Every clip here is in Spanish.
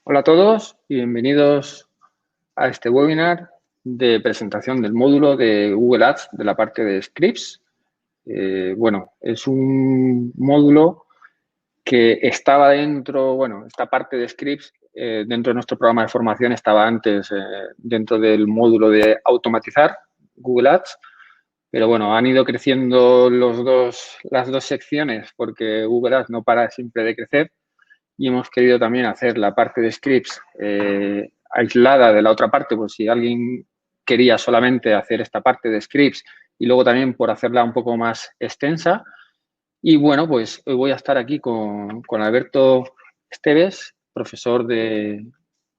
Hola a todos y bienvenidos a este webinar de presentación del módulo de Google Ads de la parte de Scripts. Es un módulo que estaba dentro, esta parte de Scripts dentro de nuestro programa de formación estaba antes dentro del módulo de automatizar Google Ads, pero bueno, han ido creciendo las dos secciones porque Google Ads no para siempre de crecer. Y hemos querido también hacer la parte de scripts aislada de la otra parte, pues si alguien quería solamente hacer esta parte de scripts y luego también por hacerla un poco más extensa. Y bueno, pues hoy voy a estar aquí con Alberto Esteves, profesor de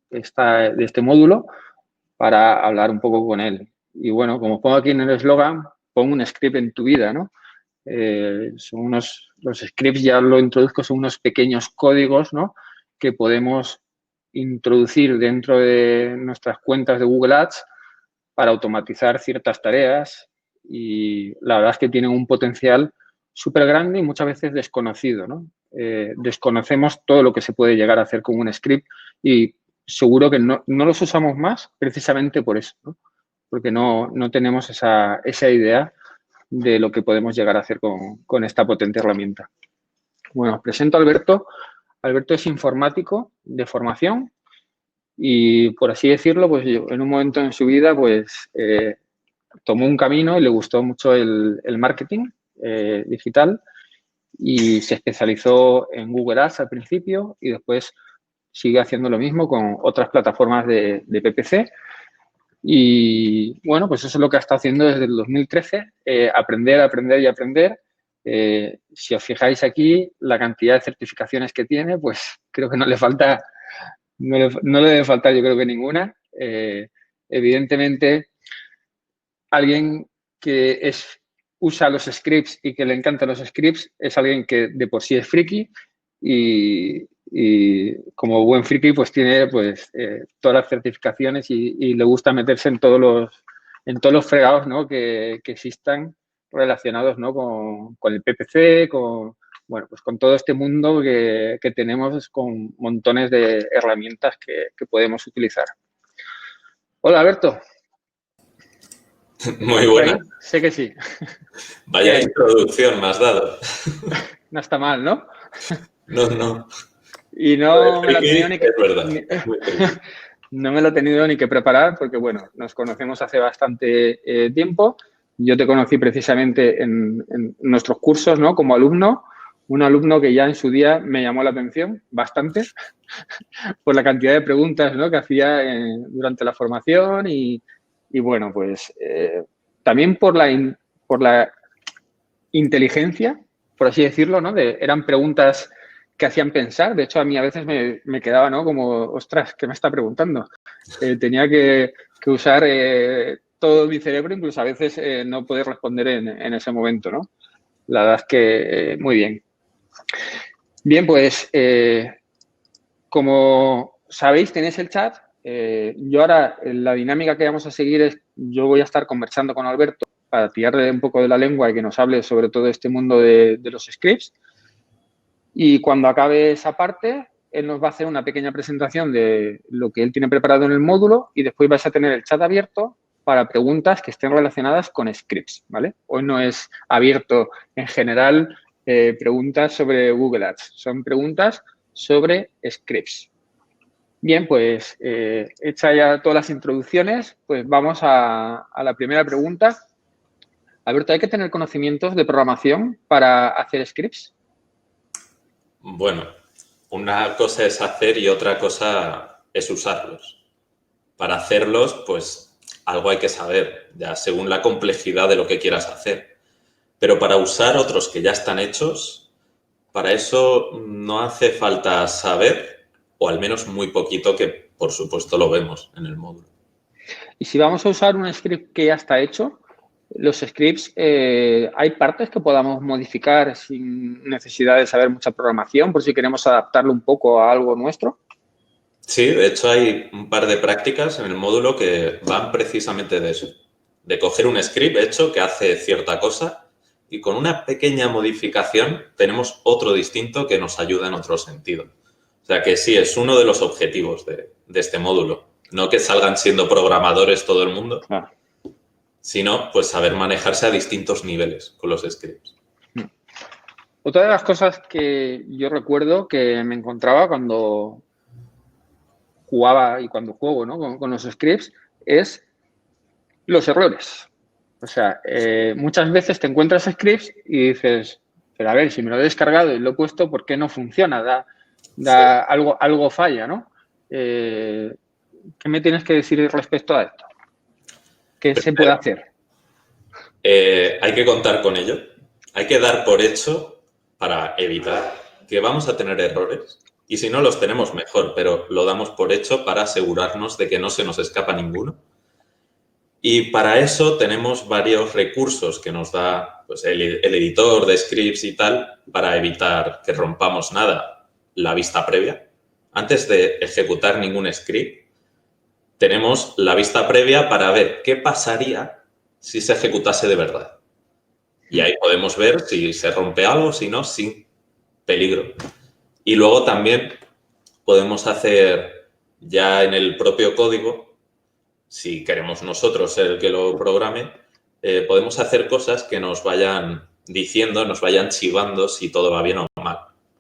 este módulo, para hablar un poco con él. Y bueno, como pongo aquí en el eslogan, pon un script en tu vida, ¿no? Los scripts, ya lo introduzco, son unos pequeños códigos, ¿no?, que podemos introducir dentro de nuestras cuentas de Google Ads para automatizar ciertas tareas y la verdad es que tienen un potencial súper grande y muchas veces desconocido, ¿no? Desconocemos todo lo que se puede llegar a hacer con un script y seguro que no los usamos más precisamente por eso, ¿no? Porque no tenemos esa idea de lo que podemos llegar a hacer con esta potente herramienta. Bueno, os presento a Alberto. Alberto es informático de formación y, por así decirlo, pues en un momento en su vida, pues tomó un camino y le gustó mucho el marketing digital y se especializó en Google Ads al principio y después sigue haciendo lo mismo con otras plataformas de PPC. Y bueno, pues eso es lo que ha estado haciendo desde el 2013, aprender, aprender y aprender. Si os fijáis aquí, la cantidad de certificaciones que tiene, pues creo que no le falta, no le debe faltar yo creo que ninguna. Evidentemente, alguien que usa los scripts y que le encantan los scripts es alguien que de por sí es friki y como buen friki pues tiene todas las certificaciones y le gusta meterse en todos los fregados, ¿no?, que existan relacionados, ¿no?, con el PPC, con todo este mundo que tenemos con montones de herramientas que podemos utilizar. Hola, Alberto. Muy buena. Sé que sí. Vaya introducción me has dado. No está mal, ¿no? No. Y no me lo he tenido Es verdad. No me lo he tenido ni que preparar porque, bueno, nos conocemos hace bastante tiempo. Yo te conocí precisamente en nuestros cursos, ¿no?, como alumno. Un alumno que ya en su día me llamó la atención bastante por la cantidad de preguntas, ¿no?, que hacía durante la formación y bueno, pues también por la inteligencia, por así decirlo, ¿no? Eran preguntas que hacían pensar. De hecho, a mí a veces me quedaba, ¿no?, como, ostras, ¿qué me está preguntando? Tenía que usar todo mi cerebro, incluso a veces no poder responder en ese momento, ¿no? La verdad es que muy bien. Bien, pues como sabéis, tenéis el chat. Yo ahora, la dinámica que vamos a seguir es, yo voy a estar conversando con Alberto para tirarle un poco de la lengua y que nos hable sobre todo este mundo de los scripts. Y cuando acabe esa parte, él nos va a hacer una pequeña presentación de lo que él tiene preparado en el módulo y después vais a tener el chat abierto para preguntas que estén relacionadas con scripts, ¿vale? Hoy no es abierto en general preguntas sobre Google Ads, son preguntas sobre scripts. Bien, pues hecha ya todas las introducciones, pues vamos a la primera pregunta. Alberto, ¿hay que tener conocimientos de programación para hacer scripts? Bueno, una cosa es hacer y otra cosa es usarlos. Para hacerlos, pues algo hay que saber, ya según la complejidad de lo que quieras hacer. Pero para usar otros que ya están hechos, para eso no hace falta saber, o al menos muy poquito, que por supuesto lo vemos en el módulo. Y si vamos a usar un script que ya está hecho, los scripts, ¿hay partes que podamos modificar sin necesidad de saber mucha programación por si queremos adaptarlo un poco a algo nuestro? Sí, de hecho hay un par de prácticas en el módulo que van precisamente de eso, de coger un script hecho que hace cierta cosa y con una pequeña modificación tenemos otro distinto que nos ayuda en otro sentido. O sea que sí, es uno de los objetivos de este módulo. No que salgan siendo programadores todo el mundo, Claro. sino pues saber manejarse a distintos niveles con los scripts. Otra de las cosas que yo recuerdo que me encontraba cuando jugaba y cuando juego, ¿no? con los scripts es los errores. O sea, muchas veces te encuentras scripts y dices, pero a ver, si me lo he descargado y lo he puesto, ¿por qué no funciona? Sí. Algo falla, ¿no? ¿Qué me tienes que decir respecto a esto? ¿Qué se puede hacer? Hay que contar con ello. Hay que dar por hecho para evitar que vamos a tener errores. Y si no los tenemos, mejor, pero lo damos por hecho para asegurarnos de que no se nos escapa ninguno. Y para eso tenemos varios recursos que nos da pues, el editor de scripts y tal para evitar que rompamos nada. La vista previa. Antes de ejecutar ningún script, tenemos la vista previa para ver qué pasaría si se ejecutase de verdad. Y ahí podemos ver si se rompe algo, si no, sin peligro. Y luego también podemos hacer ya en el propio código, si queremos nosotros ser el que lo programe, podemos hacer cosas que nos vayan diciendo, nos vayan chivando si todo va bien o mal.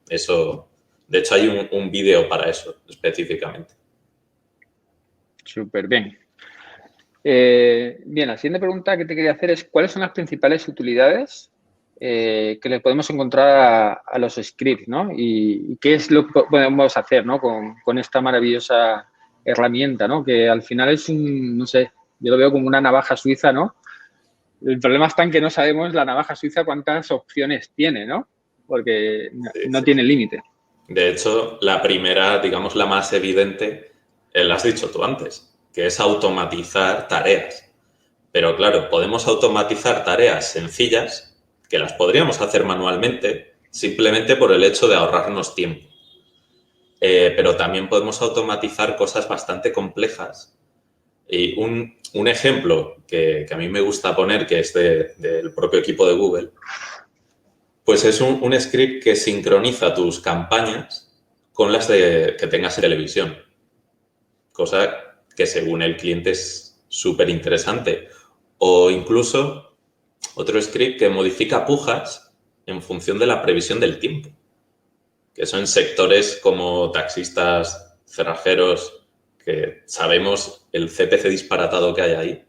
Eso, de hecho, hay un vídeo para eso específicamente. Súper bien. Bien, la siguiente pregunta que te quería hacer es ¿cuáles son las principales utilidades que le podemos encontrar a los scripts, ¿no? Y qué es lo que podemos hacer, ¿no? con esta maravillosa herramienta, ¿no? Que al final es no sé, yo lo veo como una navaja suiza, ¿no? El problema está en que no sabemos la navaja suiza cuántas opciones tiene, ¿no? Porque no tiene límite. De hecho, la primera, digamos, la más evidente, la has dicho tú antes, que es automatizar tareas. Pero claro, podemos automatizar tareas sencillas que las podríamos hacer manualmente simplemente por el hecho de ahorrarnos tiempo. Pero también podemos automatizar cosas bastante complejas. Y un ejemplo que a mí me gusta poner, que es del propio equipo de Google, pues es un script que sincroniza tus campañas con las que tengas en televisión. Cosa que según el cliente es súper interesante. O incluso otro script que modifica pujas en función de la previsión del tiempo. Que son sectores como taxistas, cerrajeros, que sabemos el CPC disparatado que hay ahí.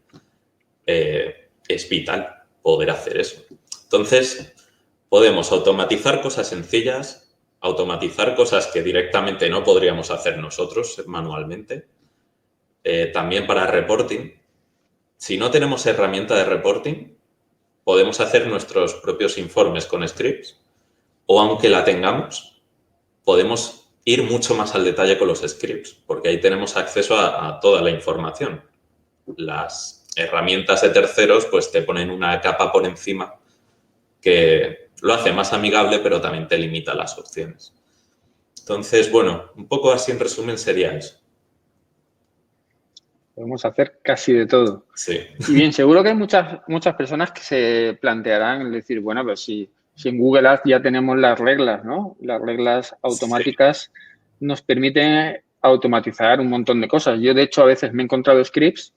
Es vital poder hacer eso. Entonces, podemos automatizar cosas sencillas, automatizar cosas que directamente no podríamos hacer nosotros manualmente. También para reporting. Si no tenemos herramienta de reporting, podemos hacer nuestros propios informes con scripts o aunque la tengamos, podemos ir mucho más al detalle con los scripts porque ahí tenemos acceso a toda la información. Las herramientas de terceros pues te ponen una capa por encima que lo hace más amigable pero también te limita las opciones. Entonces, bueno, un poco así en resumen sería eso. Podemos hacer casi de todo. Sí. Y bien, seguro que hay muchas personas que se plantearán el decir, bueno, pues si en Google Ads ya tenemos las reglas, ¿no? Las reglas automáticas nos permiten automatizar un montón de cosas. Yo, de hecho, a veces me he encontrado scripts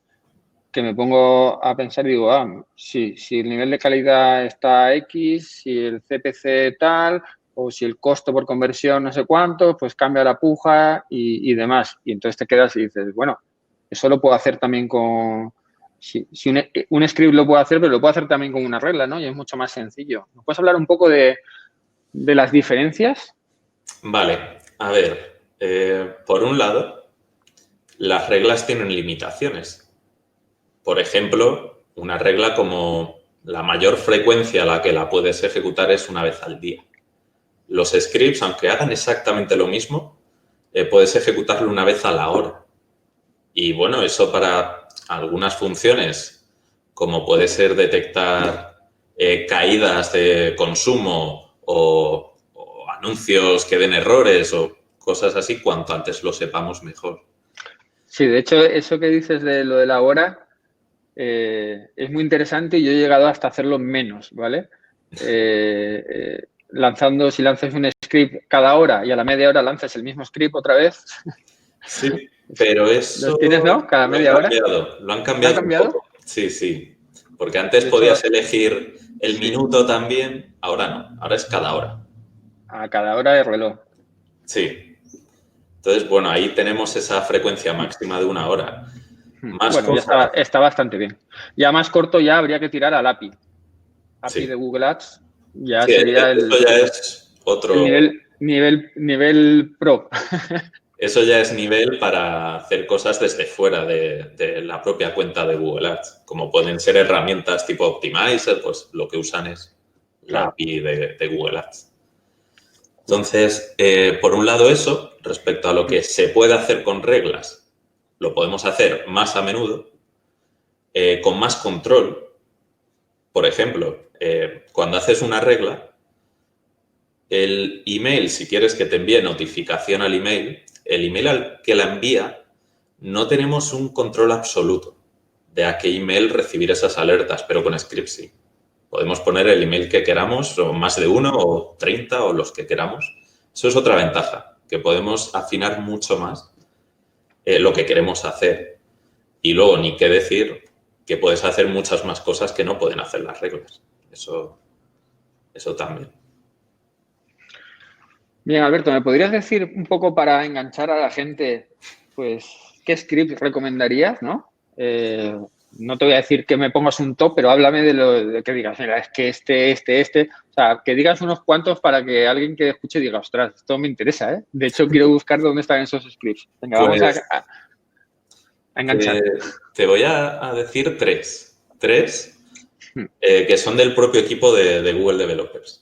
que me pongo a pensar y digo, si el nivel de calidad está X, si el CPC tal, o si el costo por conversión no sé cuánto, pues cambia la puja y demás. Y entonces te quedas y dices, bueno, eso lo puedo hacer también con... Si un script lo puedo hacer, pero lo puedo hacer también con una regla, ¿no? Y es mucho más sencillo. ¿Nos puedes hablar un poco de las diferencias? Vale, a ver, por un lado, las reglas tienen limitaciones. Por ejemplo, una regla como la mayor frecuencia a la que la puedes ejecutar es una vez al día. Los scripts, aunque hagan exactamente lo mismo, puedes ejecutarlo una vez a la hora. Y bueno, eso para algunas funciones, como puede ser detectar caídas de consumo o anuncios que den errores o cosas así, cuanto antes lo sepamos mejor. Sí, de hecho, eso que dices de lo de la hora es muy interesante y yo he llegado hasta hacerlo menos, ¿vale? Si lanzas un script cada hora y a la media hora lances el mismo script otra vez. Sí, pero eso ¿Los tienes, no? Cada media hora. Lo han cambiado un poco. Sí, sí. Porque antes podías elegir el minuto también, ahora no. Ahora es cada hora. A cada hora de reloj. Sí. Entonces, bueno, ahí tenemos esa frecuencia máxima de 1 hora. Más bueno, ya está bastante bien. Ya más corto ya habría que tirar al API. API de Google Ads. Ya sería eso ya es otro... El nivel pro. Eso ya es nivel para hacer cosas desde fuera de la propia cuenta de Google Ads. Como pueden ser herramientas tipo Optimizer, pues lo que usan es la API de Google Ads. Entonces, por un lado eso, respecto a lo que se puede hacer con reglas, lo podemos hacer más a menudo, con más control. Por ejemplo, cuando haces una regla, el email, si quieres que te envíe notificación al email, el email al que la envía, no tenemos un control absoluto de a qué email recibir esas alertas, pero con script sí. Podemos poner el email que queramos, o más de uno, o 30, o los que queramos. Eso es otra ventaja, que podemos afinar mucho más lo que queremos hacer. Y luego, ni qué decir, que puedes hacer muchas más cosas que no pueden hacer las reglas. Eso también. Bien, Alberto, ¿me podrías decir un poco para enganchar a la gente, pues, qué script recomendarías, no? No te voy a decir que me pongas un top, pero háblame de que digas, mira, es que este. O sea, que digas unos cuantos para que alguien que escuche diga, ostras, esto me interesa, ¿eh? De hecho, quiero buscar dónde están esos scripts. Venga, pues, vamos a enganchar. Te voy a decir tres que son del propio equipo de Google Developers.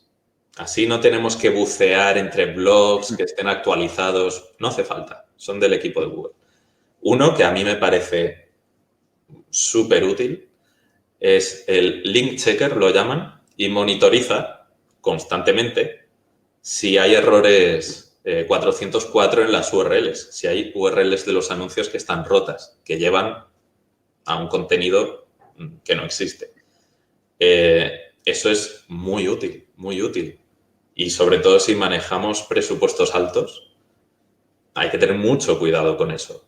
Así no tenemos que bucear entre blogs que estén actualizados. No hace falta. Son del equipo de Google. Uno que a mí me parece súper útil es el link checker, lo llaman, y monitoriza constantemente si hay errores 404 en las URLs, si hay URLs de los anuncios que están rotas, que llevan a un contenido que no existe. Eso es muy útil, muy útil. Y sobre todo si manejamos presupuestos altos, hay que tener mucho cuidado con eso.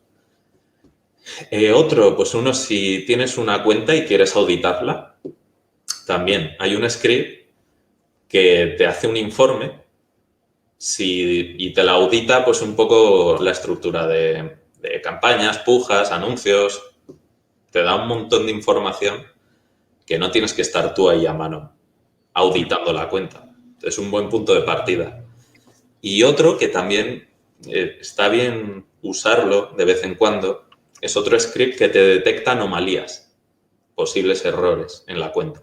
Otro, pues uno, si tienes una cuenta y quieres auditarla, también hay un script que te hace un informe y te la audita pues un poco la estructura de campañas, pujas, anuncios. Te da un montón de información que no tienes que estar tú ahí a mano auditando la cuenta. Es un buen punto de partida. Y otro que también está bien usarlo de vez en cuando es otro script que te detecta anomalías, posibles errores en la cuenta.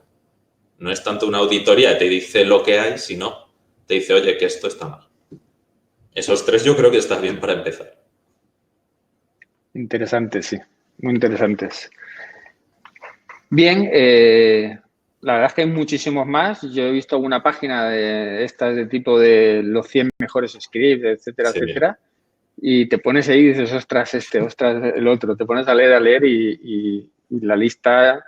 No es tanto una auditoría que te dice lo que hay, sino te dice, oye, que esto está mal. Esos tres yo creo que está bien para empezar. Interesantes, sí. Muy interesantes. Bien, la verdad es que hay muchísimos más. Yo he visto alguna página de estas de tipo de los 100 mejores scripts, etcétera, etcétera. Y te pones ahí y dices, ostras, ostras, el otro. Te pones a leer y la lista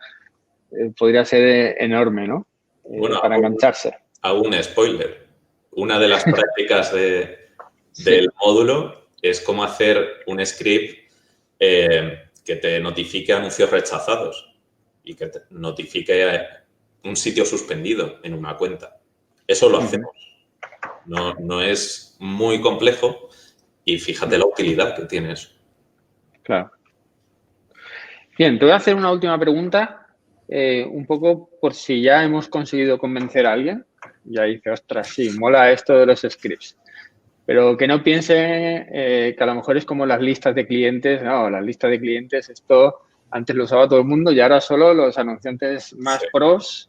podría ser enorme, ¿no? Bueno, para engancharse. Hago un spoiler. Una de las prácticas del módulo es cómo hacer un script que te notifique anuncios rechazados y que te notifique un sitio suspendido en una cuenta. Eso lo hacemos. No es muy complejo y fíjate la utilidad que tiene eso. Claro. Bien, te voy a hacer una última pregunta, un poco por si ya hemos conseguido convencer a alguien. Ya dice, ostras, sí, mola esto de los scripts. Pero que no piense que a lo mejor es como las listas de clientes. No, las listas de clientes, esto antes lo usaba todo el mundo y ahora solo los anunciantes más pros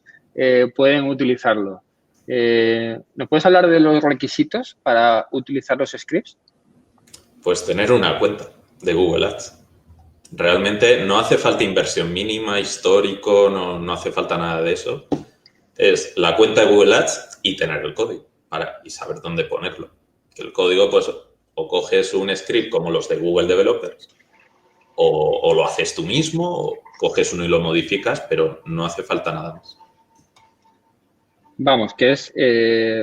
pueden utilizarlo. ¿Nos puedes hablar de los requisitos para utilizar los scripts? Pues tener una cuenta de Google Ads. Realmente no hace falta inversión mínima, histórico, no hace falta nada de eso. Es la cuenta de Google Ads y tener el código y saber dónde ponerlo. El código, pues, o coges un script como los de Google Developers o lo haces tú mismo o coges uno y lo modificas, pero no hace falta nada más. Vamos, que es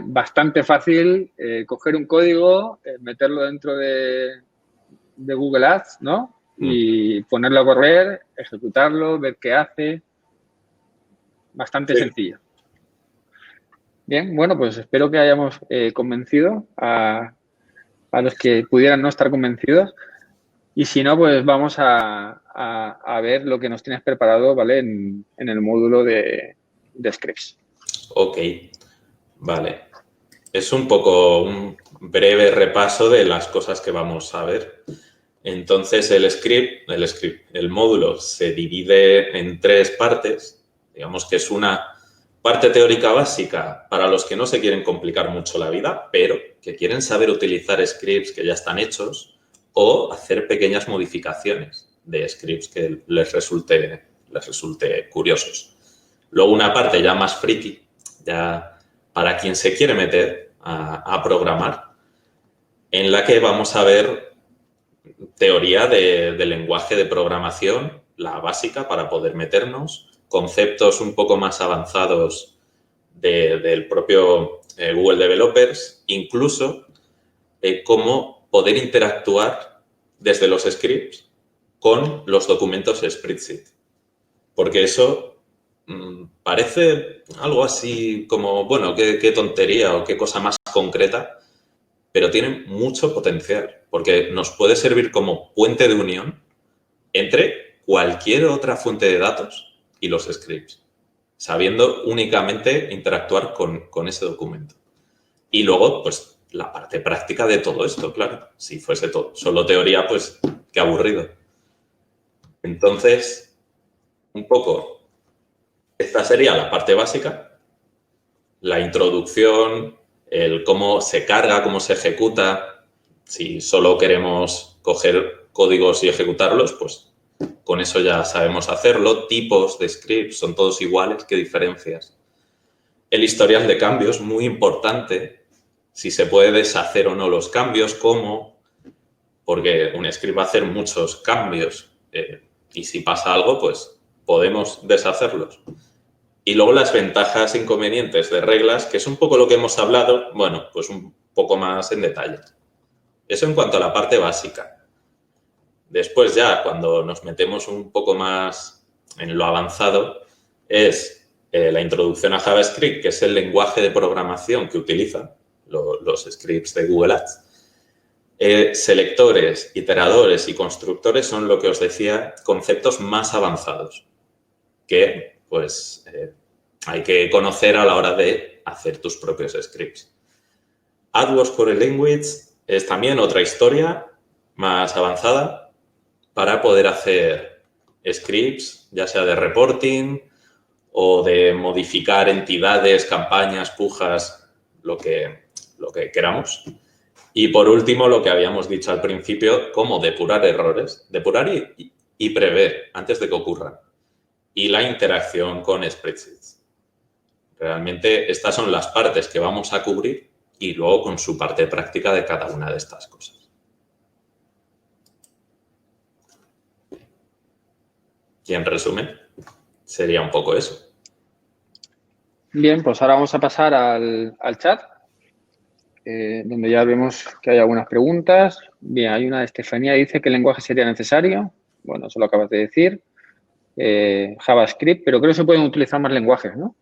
bastante fácil coger un código, meterlo dentro de Google Ads, ¿no? Y ponerlo a correr, ejecutarlo, ver qué hace. Bastante sencillo. Bien, bueno, pues espero que hayamos convencido a los que pudieran no estar convencidos. Y si no, pues vamos a ver lo que nos tienes preparado, ¿vale? En el módulo de scripts. Ok, vale. Es un poco un breve repaso de las cosas que vamos a ver. Entonces, el módulo se divide en 3 partes. Digamos que es una parte teórica básica para los que no se quieren complicar mucho la vida, pero que quieren saber utilizar scripts que ya están hechos o hacer pequeñas modificaciones de scripts que les resulte curiosos. Luego una parte ya más friki, ya para quien se quiere meter a programar, en la que vamos a ver teoría del lenguaje de programación, la básica para poder meternos, conceptos un poco más avanzados del propio Google Developers, incluso cómo poder interactuar desde los scripts con los documentos spreadsheet. Porque eso parece algo así como, bueno, qué tontería o qué cosa más concreta, pero tiene mucho potencial porque nos puede servir como puente de unión entre cualquier otra fuente de datos y los scripts, sabiendo únicamente interactuar con ese documento. Y luego, pues, la parte práctica de todo esto, claro. Si fuese solo teoría, pues, qué aburrido. Entonces, un poco, esta sería la parte básica, la introducción, el cómo se carga, cómo se ejecuta. Si solo queremos coger códigos y ejecutarlos, pues con eso ya sabemos hacerlo. Tipos de scripts, son todos iguales, ¿qué diferencias? El historial de cambios, muy importante. Si se puede deshacer o no los cambios, cómo, porque un script va a hacer muchos cambios y si pasa algo, pues podemos deshacerlos. Y luego las ventajas e inconvenientes de reglas, que es un poco lo que hemos hablado, bueno, pues un poco más en detalle. Eso en cuanto a la parte básica. Después ya, cuando nos metemos un poco más en lo avanzado, es la introducción a JavaScript, que es el lenguaje de programación que utilizan los scripts de Google Ads. Selectores, iteradores y constructores son, lo que os decía, conceptos más avanzados que pues hay que conocer a la hora de hacer tus propios scripts. AdWords Core Language es también otra historia más avanzada para poder hacer scripts, ya sea de reporting o de modificar entidades, campañas, pujas, lo que queramos. Y por último, lo que habíamos dicho al principio, cómo depurar errores, depurar y prever antes de que ocurran. Y la interacción con spreadsheets. Realmente estas son las partes que vamos a cubrir y luego con su parte práctica de cada una de estas cosas. Y en resumen, sería un poco eso. Bien, pues ahora vamos a pasar al chat, donde ya vemos que hay algunas preguntas. Bien, hay una de Estefanía, dice ¿qué lenguaje sería necesario? Bueno, eso lo acabas de decir. JavaScript, pero creo que se pueden utilizar más lenguajes, ¿no?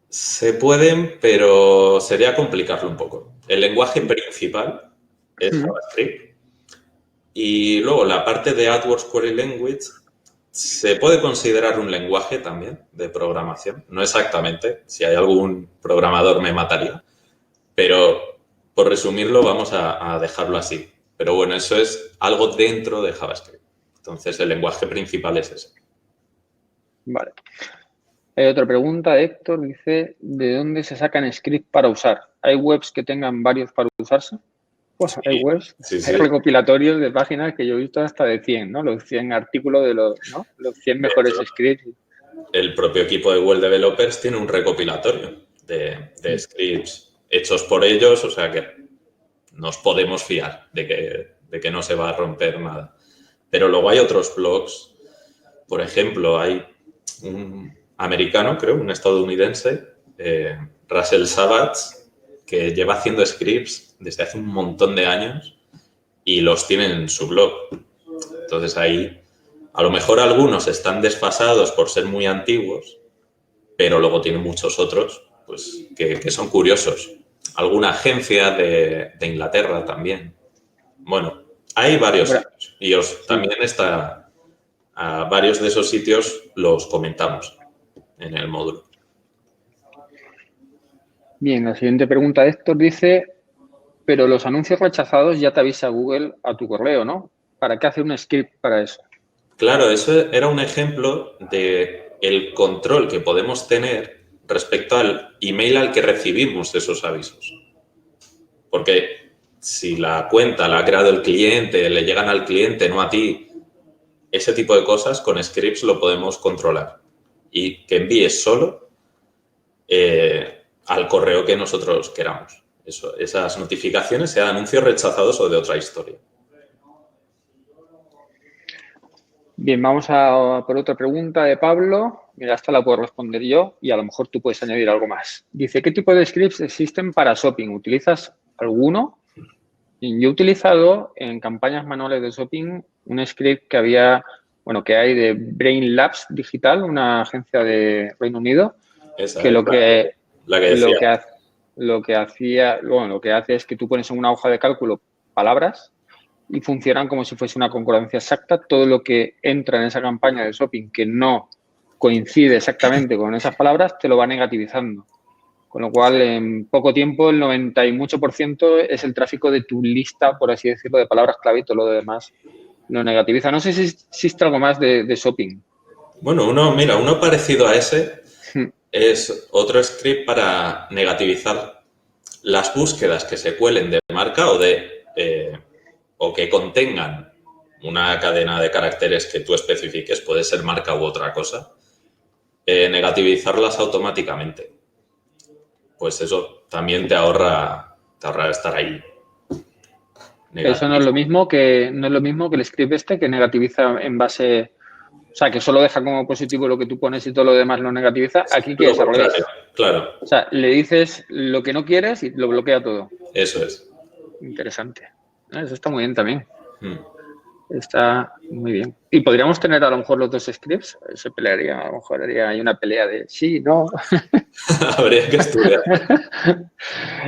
Se pueden, pero sería complicarlo un poco. El lenguaje principal es JavaScript. Y luego la parte de AdWords Query Language se puede considerar un lenguaje también de programación. No exactamente, si hay algún programador me mataría. Pero por resumirlo vamos a dejarlo así. Pero bueno, eso es algo dentro de JavaScript. Entonces el lenguaje principal es ese. Vale. Hay otra pregunta, Héctor, dice, ¿de dónde se sacan scripts para usar? ¿Hay webs que tengan varios para usarse? Pues sí, hay webs, hay recopilatorios de páginas que yo he visto hasta de 100, ¿no? Los 100 artículos de los 100 mejores scripts. El propio equipo de Google Developers tiene un recopilatorio de scripts hechos por ellos, o sea que nos podemos fiar de que no se va a romper nada. Pero luego hay otros blogs, por ejemplo, hay un americano, creo, un estadounidense, Russell Savage, que lleva haciendo scripts desde hace un montón de años y los tiene en su blog. Entonces ahí, a lo mejor algunos están desfasados por ser muy antiguos, pero luego tienen muchos otros pues, que son curiosos. Alguna agencia de Inglaterra también. Bueno, hay varios sitios y también a varios de esos sitios los comentamos en el módulo. Bien, la siguiente pregunta de Héctor dice, pero los anuncios rechazados ya te avisa Google a tu correo, ¿no? ¿Para qué hacer un script para eso? Claro, eso era un ejemplo de el control que podemos tener respecto al email al que recibimos esos avisos. Porque si la cuenta la ha creado el cliente, le llegan al cliente, no a ti, ese tipo de cosas con scripts lo podemos controlar. Y que envíes solo al correo que nosotros queramos. Esas notificaciones, sean anuncios rechazados o de otra historia. Bien, vamos a por otra pregunta de Pablo. Mira, esta la puedo responder yo y a lo mejor tú puedes añadir algo más. Dice, ¿qué tipo de scripts existen para shopping? ¿Utilizas alguno? Yo he utilizado en campañas manuales de shopping un script que hay de Brain Labs Digital, una agencia de Reino Unido, Esa que es lo que decía. lo que hace es que tú pones en una hoja de cálculo palabras y funcionan como si fuese una concordancia exacta. Todo lo que entra en esa campaña de shopping que no coincide exactamente con esas palabras, te lo va negativizando. Con lo cual, en poco tiempo, el 90 y mucho por ciento es el tráfico de tu lista, por así decirlo, de palabras clave y todo lo demás lo negativiza. No sé si existe algo más de shopping. Bueno, uno parecido a ese es otro script para negativizar las búsquedas que se cuelen de marca o que contengan una cadena de caracteres que tú especifiques, puede ser marca u otra cosa, negativizarlas automáticamente. Pues eso también te ahorra estar ahí. Eso no es lo mismo que el script este que negativiza en base, o sea, que solo deja como positivo lo que tú pones y todo lo demás lo negativiza. Aquí que es al revés. Claro. O sea, le dices lo que no quieres y lo bloquea todo. Eso es. Interesante. Eso está muy bien también. Está muy bien. Y podríamos tener a lo mejor los dos scripts. Se pelearía, a lo mejor hay una pelea de sí, no. Habría que estudiar.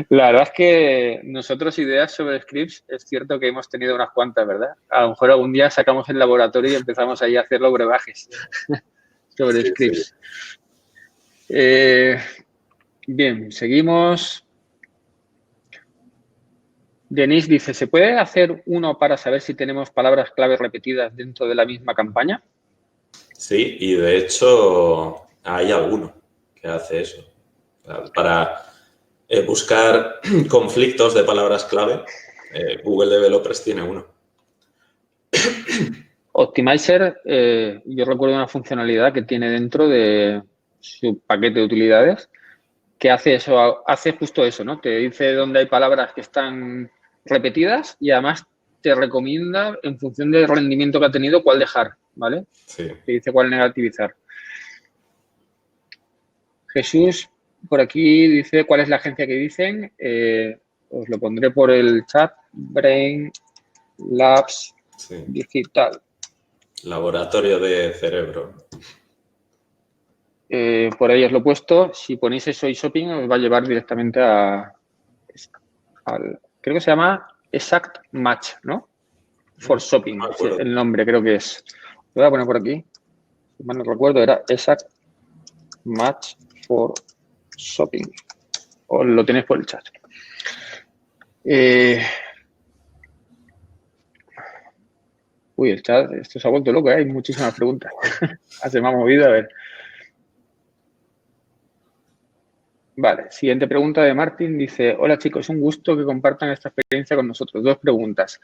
La verdad es que nosotros ideas sobre scripts es cierto que hemos tenido unas cuantas, ¿verdad? A lo mejor algún día sacamos el laboratorio y empezamos ahí a hacer los brebajes sobre scripts. Bien, seguimos. Denise dice, ¿se puede hacer uno para saber si tenemos palabras clave repetidas dentro de la misma campaña? Sí, y de hecho hay alguno que hace eso. Para buscar conflictos de palabras clave, Google Developers tiene uno. Optimizer, yo recuerdo una funcionalidad que tiene dentro de su paquete de utilidades que hace eso, hace justo eso, ¿no? Te dice dónde hay palabras que están repetidas y además te recomienda, en función del rendimiento que ha tenido, cuál dejar, ¿vale? Sí. Te dice cuál negativizar. Jesús, por aquí dice cuál es la agencia que dicen. Os lo pondré por el chat. Brain Labs Digital. Laboratorio de cerebro. Por ahí os lo he puesto. Si ponéis eso y shopping, os va a llevar directamente creo que se llama Exact Match, ¿no? For Shopping, el nombre creo que es. Lo voy a poner por aquí. Si mal no recuerdo, era Exact Match for Shopping. O lo tenéis por el chat. Uy, el chat, esto se ha vuelto loco, ¿eh? Hay muchísimas preguntas. Se me ha movido, a ver. Vale, siguiente pregunta de Martín. Dice, hola chicos, un gusto que compartan esta experiencia con nosotros. Dos preguntas.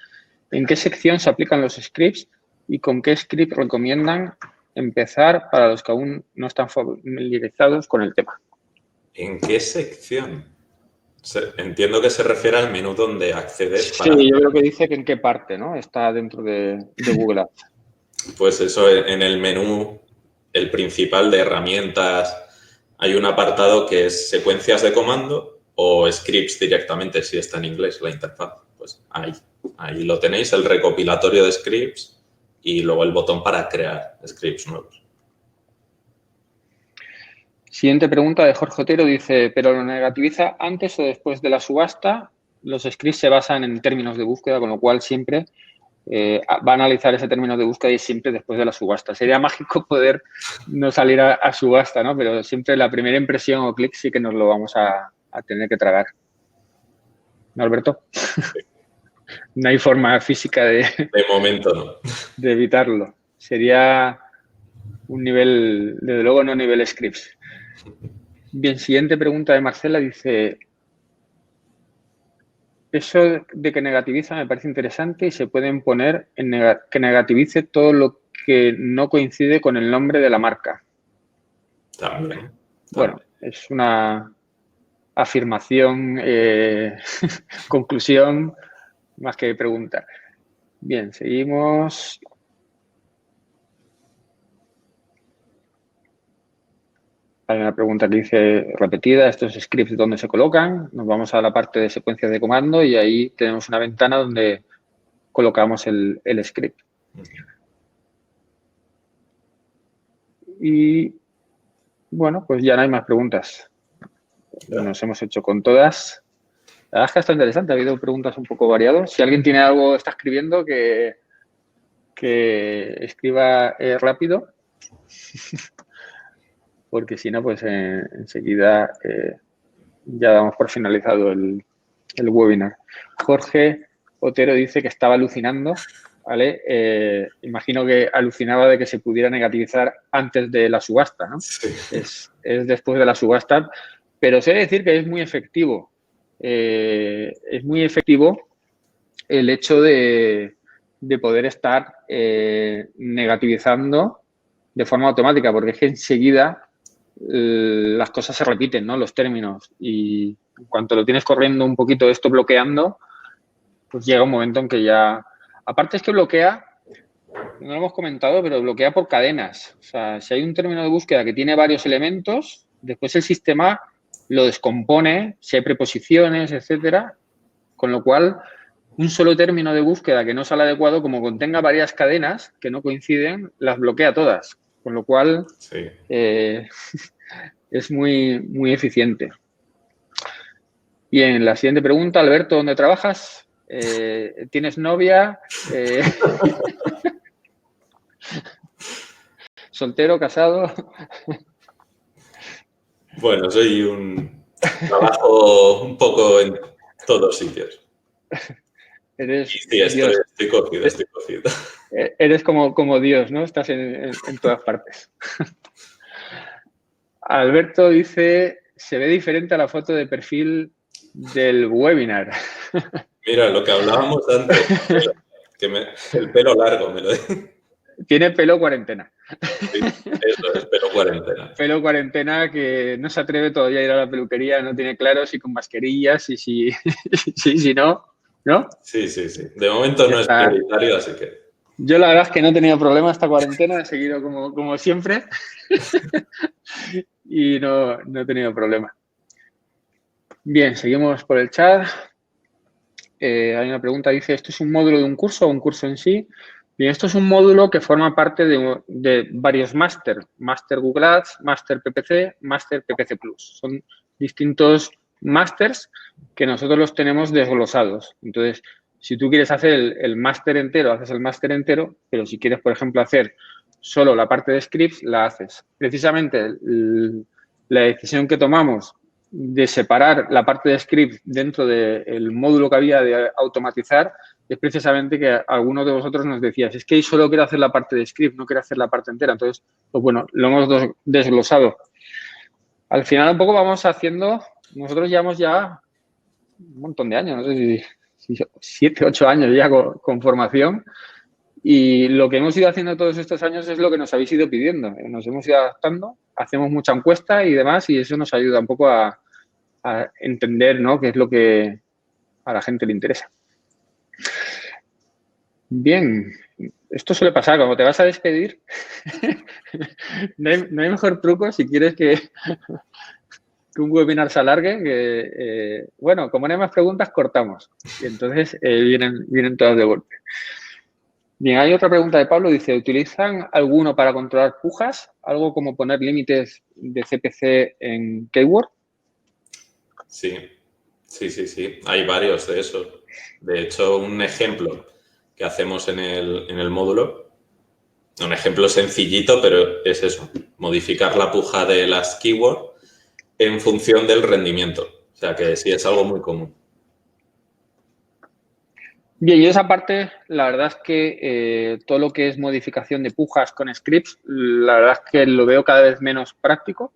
¿En qué sección se aplican los scripts y con qué script recomiendan empezar para los que aún no están familiarizados con el tema? ¿En qué sección? Entiendo que se refiere al menú donde accedes. Sí, yo creo que dice que en qué parte, ¿no? Está dentro de Google Ads. Pues eso, en el menú, el principal de herramientas, hay un apartado que es secuencias de comando o scripts directamente, si está en inglés la interfaz. Pues ahí lo tenéis, el recopilatorio de scripts y luego el botón para crear scripts nuevos. Siguiente pregunta de Jorge Otero, dice, ¿pero lo negativiza antes o después de la subasta? Los scripts se basan en términos de búsqueda, con lo cual siempre va a analizar ese término de búsqueda y siempre después de la subasta. Sería mágico poder no salir a subasta, ¿no? Pero siempre la primera impresión o clic sí que nos lo vamos a tener que tragar. ¿No, Alberto? No hay forma física De momento no. de evitarlo. Sería un nivel, desde luego no nivel scripts. Bien, siguiente pregunta de Marcela, dice, eso de que negativiza me parece interesante y se pueden poner en que negativice todo lo que no coincide con el nombre de la marca. También. Bueno, es una afirmación, conclusión, más que pregunta. Bien, seguimos. Hay una pregunta que dice repetida, estos scripts dónde se colocan. Nos vamos a la parte de secuencias de comando y ahí tenemos una ventana donde colocamos el script. Y bueno, pues ya no hay más preguntas. Nos hemos hecho con todas. La verdad es que está interesante, ha habido preguntas un poco variadas. Si alguien tiene algo, está escribiendo, que escriba rápido. Porque si no, pues enseguida ya damos por finalizado el webinar. Jorge Otero dice que estaba alucinando, ¿vale? Imagino que alucinaba de que se pudiera negativizar antes de la subasta, ¿no? Sí. Es después de la subasta, pero sé decir que es muy efectivo. Es muy efectivo el hecho de poder estar negativizando de forma automática, porque es que enseguida las cosas se repiten, ¿no? Los términos. Y en cuanto lo tienes corriendo un poquito esto bloqueando, pues llega un momento en que ya... Aparte es que bloquea, no lo hemos comentado, pero bloquea por cadenas. O sea, si hay un término de búsqueda que tiene varios elementos, después el sistema lo descompone, si hay preposiciones, etcétera, con lo cual un solo término de búsqueda que no es el adecuado, como contenga varias cadenas que no coinciden, las bloquea todas. Con lo cual, sí. Es muy, muy eficiente. Bien, la siguiente pregunta, Alberto, ¿dónde trabajas? ¿Tienes novia? ¿Soltero, casado? Bueno, trabajo un poco en todos sitios. Sí, estoy cogido. Eres como Dios, ¿no? Estás en todas partes. Alberto dice, se ve diferente a la foto de perfil del webinar. Mira, lo que hablábamos antes, el pelo largo me lo Tiene pelo cuarentena. Sí, eso es, pelo cuarentena. Pelo cuarentena que no se atreve todavía a ir a la peluquería, no tiene claro si con mascarillas y si no, ¿no? Sí. De momento no es prioritario, así que... Yo la verdad es que no he tenido problema esta cuarentena, he seguido como siempre y no he tenido problema. Bien, seguimos por el chat. Hay una pregunta, dice, ¿esto es un módulo de un curso o un curso en sí? Bien, esto es un módulo que forma parte de varios máster. Máster Google Ads, máster PPC, máster PPC Plus. Son distintos másters que nosotros los tenemos desglosados. Entonces, si tú quieres hacer el máster entero, haces el máster entero, pero si quieres, por ejemplo, hacer solo la parte de scripts, la haces. Precisamente la decisión que tomamos de separar la parte de script dentro del módulo que había de automatizar es precisamente que algunos de vosotros nos decíais, es que solo quiero hacer la parte de script, no quiero hacer la parte entera. Entonces, pues bueno, lo hemos desglosado. Al final un poco vamos haciendo, nosotros llevamos ya un montón de años, no sé si 7, 8 años ya con formación. Y lo que hemos ido haciendo todos estos años es lo que nos habéis ido pidiendo. Nos hemos ido adaptando, hacemos mucha encuesta y demás, y eso nos ayuda un poco a entender, ¿no?, qué es lo que a la gente le interesa. Bien, Esto suele pasar, cuando te vas a despedir, no hay mejor truco si quieres que un webinar se alargue, que, bueno, como no hay más preguntas, cortamos. Y entonces vienen todas de golpe. Bien, hay otra pregunta de Pablo, dice, ¿utilizan alguno para controlar pujas? ¿Algo como poner límites de CPC en keyword? Sí, hay varios de esos. De hecho, un ejemplo que hacemos en el módulo, un ejemplo sencillito, pero es eso, modificar la puja de las keywords en función del rendimiento. O sea que sí, es algo muy común. Bien, y esa parte, la verdad es que todo lo que es modificación de pujas con scripts, la verdad es que lo veo cada vez menos práctico.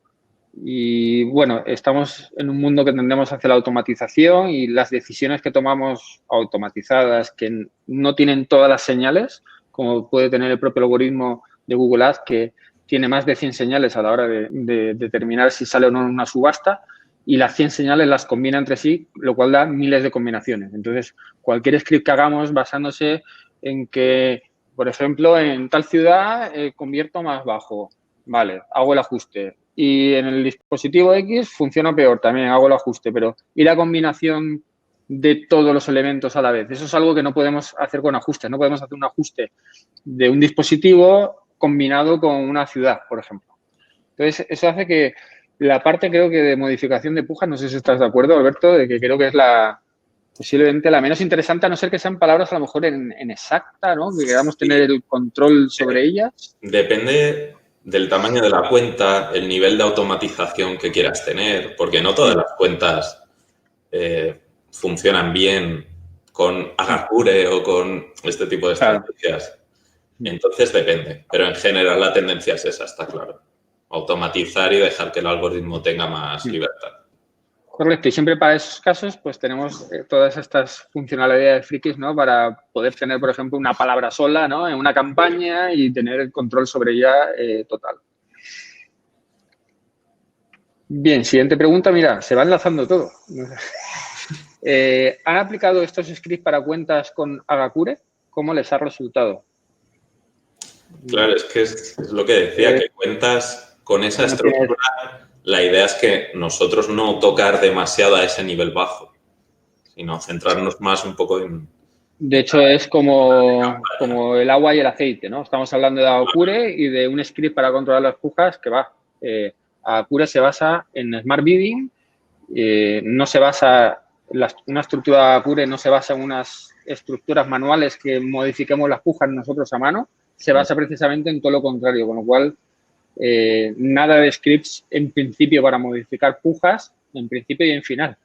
Y bueno, estamos en un mundo que tendemos hacia la automatización y las decisiones que tomamos automatizadas que no tienen todas las señales, como puede tener el propio algoritmo de Google Ads, que tiene más de 100 señales a la hora de determinar si sale o no en una subasta, y las 100 señales las combina entre sí, lo cual da miles de combinaciones. Entonces, cualquier script que hagamos basándose en que, por ejemplo, en tal ciudad convierto más bajo, vale, hago el ajuste. Y en el dispositivo X funciona peor, también hago el ajuste, pero y la combinación de todos los elementos a la vez. Eso es algo que no podemos hacer con ajustes. No podemos hacer un ajuste de un dispositivo combinado con una ciudad, por ejemplo. Entonces, eso hace que la parte, creo que de modificación de pujas, no sé si estás de acuerdo, Alberto, de que creo que es posiblemente la menos interesante, a no ser que sean palabras a lo mejor en exacta, ¿no? Que queramos tener el control sobre ellas. Depende del tamaño de la cuenta, el nivel de automatización que quieras tener, porque no todas las cuentas funcionan bien con Agacure o con este tipo de estrategias. Entonces depende, pero en general la tendencia es esa, está claro. Automatizar y dejar que el algoritmo tenga más libertad. Correcto, y siempre para esos casos pues tenemos todas estas funcionalidades frikis, ¿no? Para poder tener, por ejemplo, una palabra sola, ¿no? En una campaña y tener el control sobre ella total. Bien, siguiente pregunta, mira, se va enlazando todo. ¿Han aplicado estos scripts para cuentas con Agacure? ¿Cómo les ha resultado? Claro, es que es lo que decía, que cuentas con esa estructura. La idea es que nosotros no tocar demasiado a ese nivel bajo, sino centrarnos más un poco en... De hecho, es como el agua y el aceite, ¿no? Estamos hablando de Agacure y de un script para controlar las pujas que va. Agacure se basa en Smart Bidding, no se basa, una estructura de Agacure no se basa en unas estructuras manuales que modifiquemos las pujas nosotros a mano, se basa precisamente en todo lo contrario, con lo cual nada de scripts en principio para modificar pujas, en principio y en final.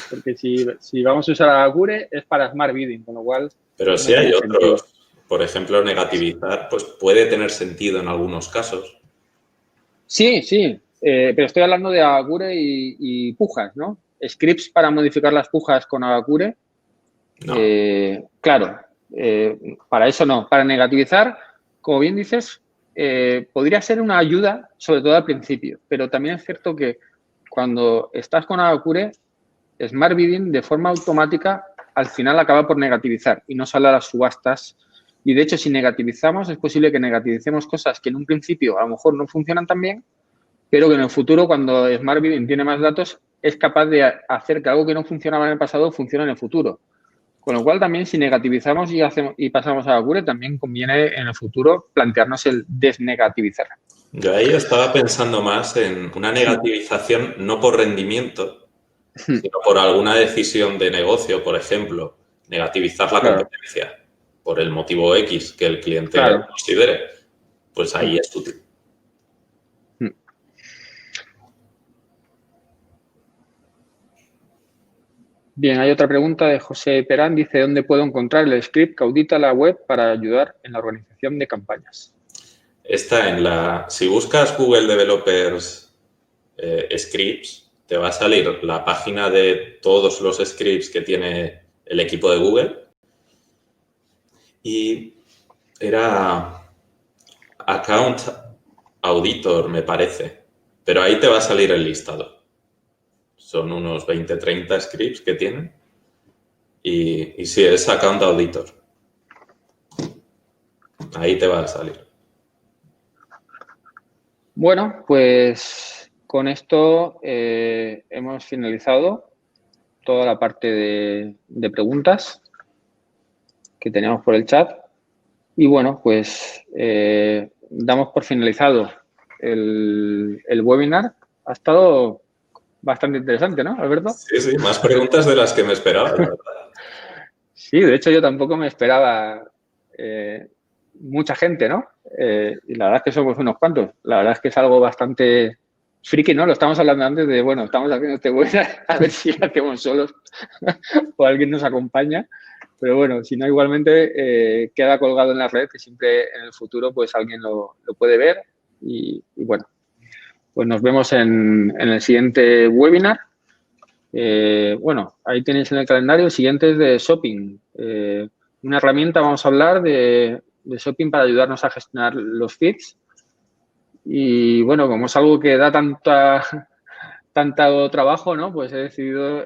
Porque si vamos a usar Agacure es para Smart Bidding, con lo cual... Pero sí hay otros. Por ejemplo, negativizar, pues puede tener sentido en algunos casos. Sí, pero estoy hablando de Agacure y pujas, ¿no? Scripts para modificar las pujas con Agacure. No. Claro, para eso no. Para negativizar, como bien dices, podría ser una ayuda, sobre todo al principio. Pero también es cierto que cuando estás con Agacure, Smart Bidding de forma automática al final acaba por negativizar y no sale a las subastas. Y de hecho, si negativizamos, es posible que negativicemos cosas que en un principio a lo mejor no funcionan tan bien, pero que en el futuro, cuando Smart Bidding tiene más datos, es capaz de hacer que algo que no funcionaba en el pasado funcione en el futuro. Con lo cual, también si negativizamos y pasamos a Agacure, también conviene en el futuro plantearnos el desnegativizar. Yo ahí estaba pensando más en una negativización no por rendimiento, sino por alguna decisión de negocio, por ejemplo, negativizar la competencia por el motivo X que el cliente considere, pues ahí es útil. Bien, hay otra pregunta de José Perán. Dice, ¿dónde puedo encontrar el script que audita la web para ayudar en la organización de campañas? Está en si buscas Google Developers Scripts, te va a salir la página de todos los scripts que tiene el equipo de Google. Y era Account Auditor, me parece. Pero ahí te va a salir el listado. Son unos 20-30 scripts que tienen. Y sí, es Account Auditor. Ahí te va a salir. Bueno, pues con esto hemos finalizado toda la parte de preguntas que teníamos por el chat. Y bueno, pues damos por finalizado el webinar. Ha estado bastante interesante, ¿no, Alberto? Sí, sí, más preguntas de las que me esperaba, la verdad. Sí, de hecho yo tampoco me esperaba mucha gente, ¿no? Y la verdad es que somos unos cuantos. La verdad es que es algo bastante friki, ¿no? Lo estamos hablando antes de, bueno, estamos haciendo este webinar a ver si lo hacemos solos o alguien nos acompaña. Pero bueno, si no, igualmente queda colgado en la red, que siempre en el futuro pues alguien lo puede ver. Y bueno, pues nos vemos en el siguiente webinar. Bueno, ahí tenéis en el calendario. El siguiente es de shopping. Una herramienta, vamos a hablar de shopping para ayudarnos a gestionar los feeds. Y bueno, como es algo que da tanto trabajo, ¿no? Pues he decidido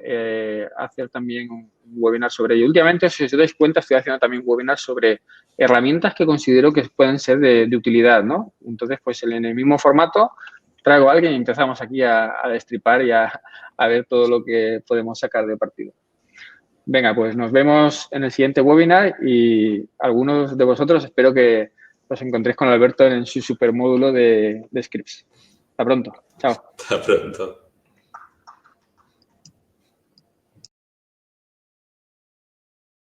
hacer también un webinar sobre ello. Últimamente, si os dais cuenta, estoy haciendo también webinars sobre herramientas que considero que pueden ser de utilidad, ¿no? Entonces, pues en el mismo formato traigo a alguien y empezamos aquí a destripar y a ver todo lo que podemos sacar de partido. Venga, pues nos vemos en el siguiente webinar y algunos de vosotros espero que os encontréis con Alberto en su supermódulo de scripts. Hasta pronto. Chao. Hasta pronto.